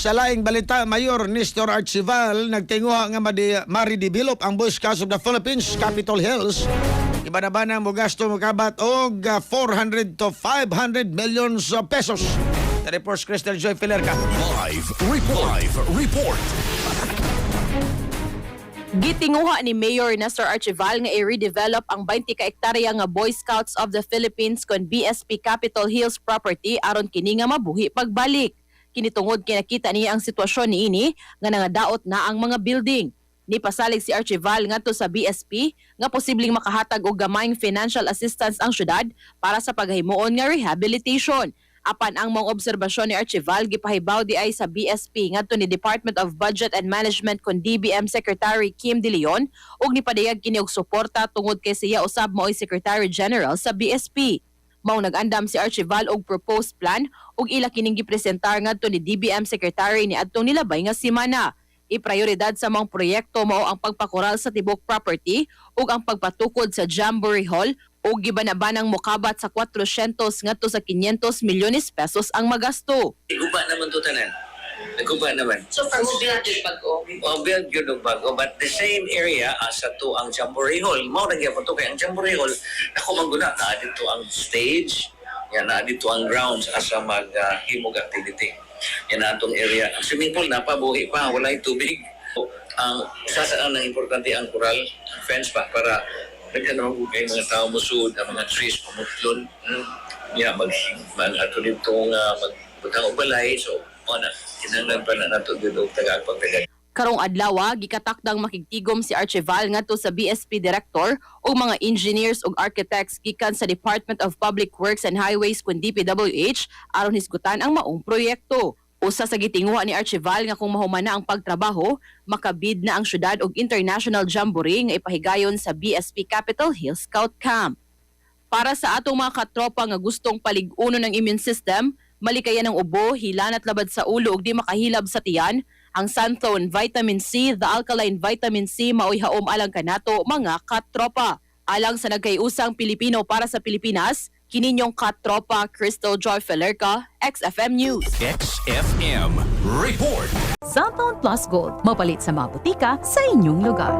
Sa laing balita, Mayor Nestor Archival nagtinguha nga ma-redevelop ang Boy Scouts of the Philippines, Capitol Hills. Iba na ba na mo gasto mo kabat og 400 to 500 millions pesos. The reports Crystal Joy Filerca. Live report. Gitinguha ni Mayor Nestor Archival nga i-redevelop ang 20 ka hektarya nga Boy Scouts of the Philippines kon BSP Capitol Hills property aron kini nga mabuhi pagbalik. Kinitungod kinakita niya ang sitwasyon niini nga nangadaot na ang mga building. Nipasalig si Archival ngadto sa BSP nga posibleng makahatag og gamayng financial assistance ang syudad para sa paghimuon nga rehabilitation. Apan ang mga obserbasyon ni Archival gipahibaw di ay sa BSP ngadto ni Department of Budget and Management kon DBM Secretary Kim De Leon ug nipadayag kini og suporta tungod kay siya usab mao'y Secretary General sa BSP. Mao nag-andam si Archival og proposed plan ug ila kining gipresentar ngadto ni DBM Secretary ni adtong nilabay nga semana. Iprioridad sa mga proyekto mao ang pagpakural sa tibok property ug ang pagpatukod sa Jamboree Hall ug gibanabanang mokabat sa 400 ngadto sa 500 milyones pesos ang magasto. Guba naman to tanan. Guba naman. So for build yung bago? Build yun ng bago. But the same area as to ang Jamboree Hall. Mao na gyapon to kay ang Jamboree Hall ako mangguna na dito ang stage. Yan na dito ang grounds asa maghimog activity. Yan na atong area. Ang swimming pool napabuhi pa, walay tubig. Ang sasaan ng importante ang coral fence pa para nagkano kay mga tao musud, ang mga trees pumutlon. Ato dito magbutang og balay. So, na kinahanglan pa na nato dito tagapagtagad. Karong adlaw gikatakdang makigtigom si Archival ngadto sa BSP Director ug mga engineers ug architects gikan sa Department of Public Works and Highways kun DPWH aron hisgutan ang maong proyekto. Usa sa gitinguha ni Archival nga kung mahumana ang pagtrabaho, makabid na ang syudad og International Jamboree nga ipahigayon sa BSP Capitol Hill Scout Camp. Para sa atong mga katropa nga gustong palig-uno ng immune system, malikayan ng ubo, hilan at labad sa ulo ug di makahilab sa tiyan, ang Santhone Vitamin C, the Alkaline Vitamin C mao'y haom alang kanato mga katropa. Alang sa nagkaiusang Pilipino para sa Pilipinas, kininyong katropa Crystal Joy Filerca, XFM News. XFM report. Santhone Plus Gold, mapalit sa mga butika sa inyong lugar.